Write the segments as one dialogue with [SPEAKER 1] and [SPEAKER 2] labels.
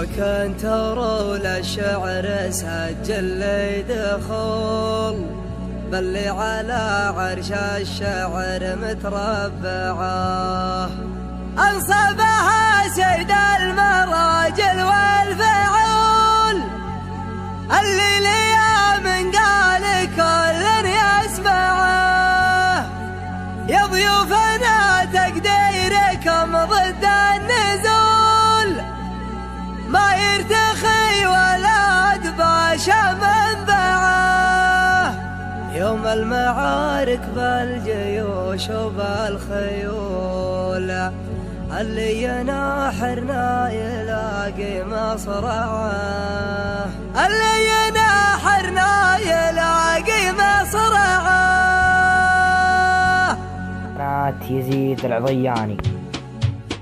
[SPEAKER 1] كنت رول الشعر سجل لي دخول بلي على عرش الشعر متربعه أنصبها سيد المراجل والفعول اللي ليا من قال كل يسمعه يا ضيوفنا تقديركم ضد النزول ما يرتخي ولا دباش منبعه يوم المعارك بالجيوش وبالخيول اللي يناحرنا يلاقي مصرعه اللي يناحرنا يلاقي مصرعه.
[SPEAKER 2] قناة يزيد العضياني.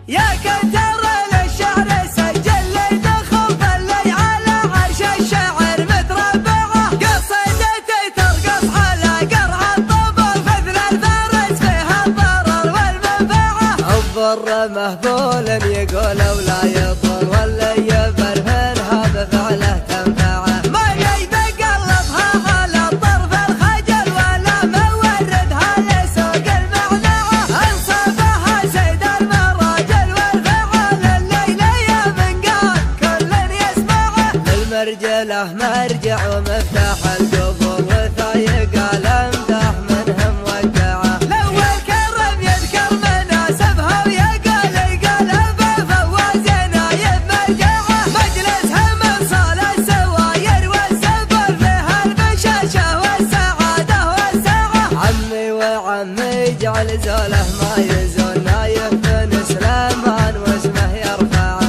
[SPEAKER 1] يا كتر للشعر سجل لي دخل بلي على عرش الشعر متربعه قصيدتي ترقص على قرع الطبل مثل الفارس فيها الضرر والمنفعه الضر مهبول يقول ولا يضر واللي يبرهن هذا فعله تنفعه ما يتقلبها على الطرف الخجل ولا موردها لسوق المعنعه انصبها سيد المراجل والفعل الليله يا من قال كل يسمعه المرجله مرجع ومفتاح القبور وثايق الامدح منهم وقعه الاول كرم يذكر مناسبها ويقال القلب فوازنا يبمرجعه مجلسها من صال السواير والسبل فيها البشاشه والسعاده والسعه عمي وعمي جعل زوله ما يزول نايف بن سليمان واسمه يرفعه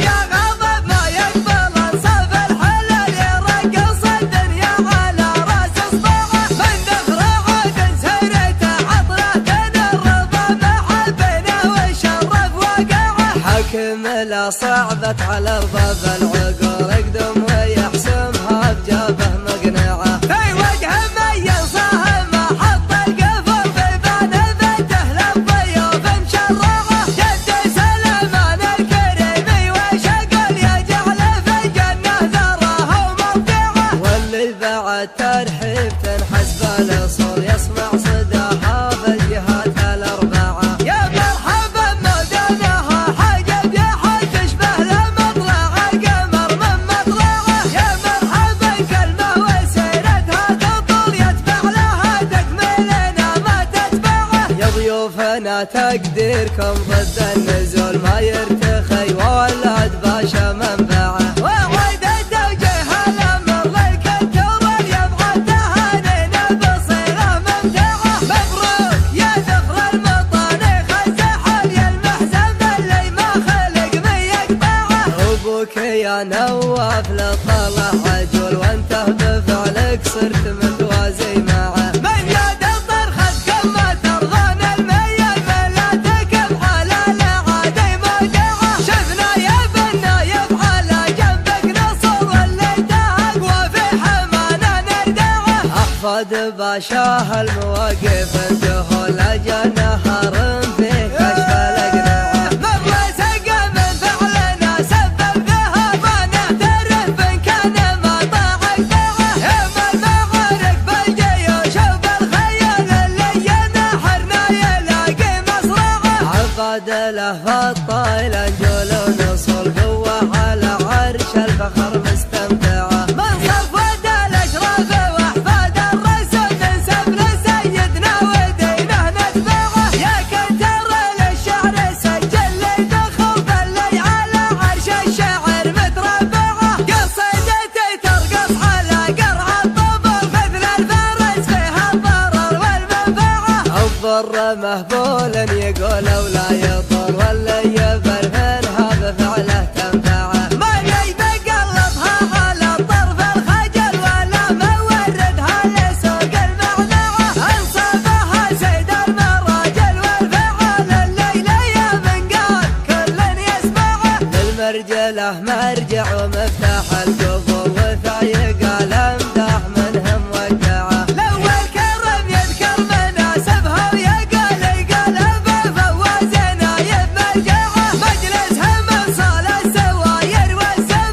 [SPEAKER 1] يا غضب ما يقبل انصاف الحلال يرقص الدنيا على راس اصبعه من ذكر عود سيرته عطرة الرضا محبنا والشرف وقعه حكم لا صعبت على ارباب العقور اقدم ويحسمها بجابه مقنعه في وجه من ينصاها ما حط القفل في بان بيته للضيوف مشرعه جد سليمان الكريمي وشقل يجعل في الجنه ذره ومرجعه واللي بعد ترحيب تنحس بالاصول يسمع صداها في الجهات الاربعه يا مرحبا مودنها حاجب يحل تشبه لمطلع القمر من مطلعه يا مرحبا كلمه وسيرتها تطول يتبع لها تكملنا ما تتبعه يا ضيوفنا تقديركم ضد النزول ما يرتخي وولد باشا منبعه وعيد التوجيه الامر للكنتور يبعد تهانينا بصيغه ممتعه مبروك يا ذفر المطانيخ الزحل يا المحزن اللي ما خلق من يقطعه ابوك يا نواف لطلع عجول وانت بفعلك صرت متوازي معه من يد الطرختكم ما ترضون الميل ملاتكم على الاعادي موجعه شفنا يا بالنايف على جنبك نصر واللي تهق وفي حمانا نردعه احفاد باشاه المواقف الجهول اجا نهار فيه كشف الاقنعه مبلى سقى من فعلنا سبب بها ما نعترف ان كان ما طاعك دعه يوم المعارك بالجيوش وبالخيال اللي ينحرنا يلاقي مصرعه عباد له فالطايل انجول ونصول قوه على عرش الفخر مستمتعه من صفوه الاشراف واحفاد الرسل ننسب لسيدنا ودينه نتبعه يا كتر للشعر سجل لي دخل بلي على عرش الشعر متربعه قصيدتي ترقص على قرع الطبل مثل الفارس فيها الضرر والمنفعه الضر مهبول يقول ولا يضر واللي يبرهن هذا فعله تنفعه ما يتقلبها على الطرف الخجل ولا موردها لسوق المعنعه انصبها سيد المراجل والفعل الليله يا من قال كل يسمعه للمرجله مرجع ومفتاح القبور وثايق الامدح منهم وقعه الاول كرم يذكر مناسبها ويقال القلب فوازنا يبمرجعه مجلسها من صال السواير والسبل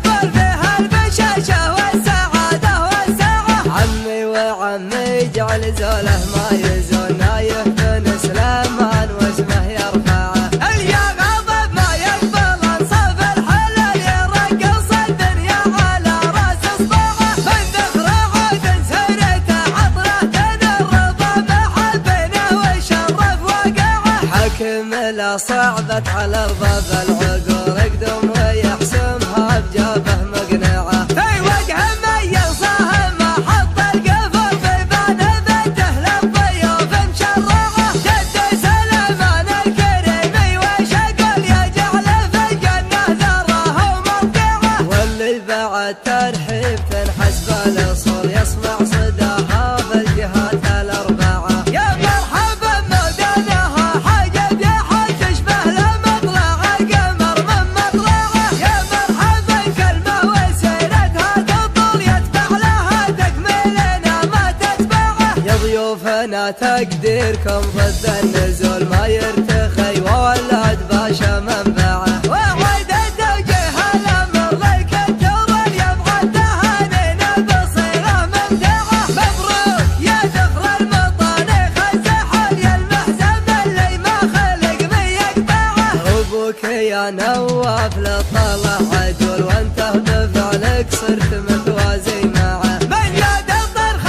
[SPEAKER 1] صعبت على ارباب العقول اقدم ويحسمها بجابه مقنعه في وجه ميز صاهم حط القفل في بان بيته للضيوف مشرعه جد سليمان الكريم وشقل يجعل في الجنه ذره ومرجعه واللي بعد ترحيب تنحس بالاصول يسمع صداها في الجهات الاربعه يا مرحبا مودانها حاجب يحل تشبه لمطلع القمر من مطلعه يا مرحبا كلمه وسيرتها تطول يتبع لها تكملنا ما تتبعه يا ضيوفنا تقديركم ضد النزول ما يرتخي وولد باشا منبعه وعيد توجيه الامر للكتور يبغى تهانينا بصيره ممتعه مبروك يا ذخر المطانيخ الزحل يا المحزم اللي ما خلق من يقطعه ابوك يا نواف للطلع عجول وانت بفعلك صرت متوازي معه من يد الطرخ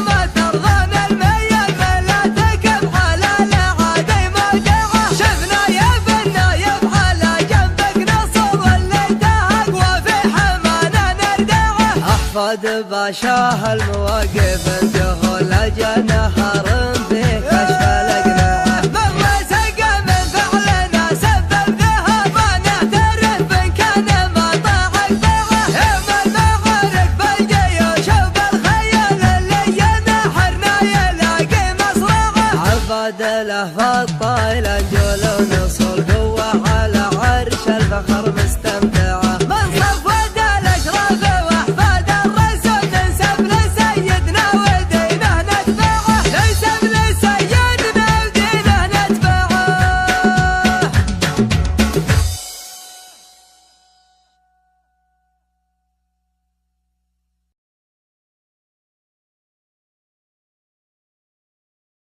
[SPEAKER 1] ما ترضون الميل ملاتكم على الاعادي مرجعه شفنا يا بالنايف على جنبك نصر واللي تهق وفي حمانا نردعه احفاد باشاه المواقف الجهول اجى نهار فيه كشف الاقنعه مهما سقى من فعلنا سبب ذهب نعترف بان كان ما طاعك طاعه يوم المعارك بالجيوش وبالخيل اللي ينحرنا يلاقي مصرعه عباد له في الطايل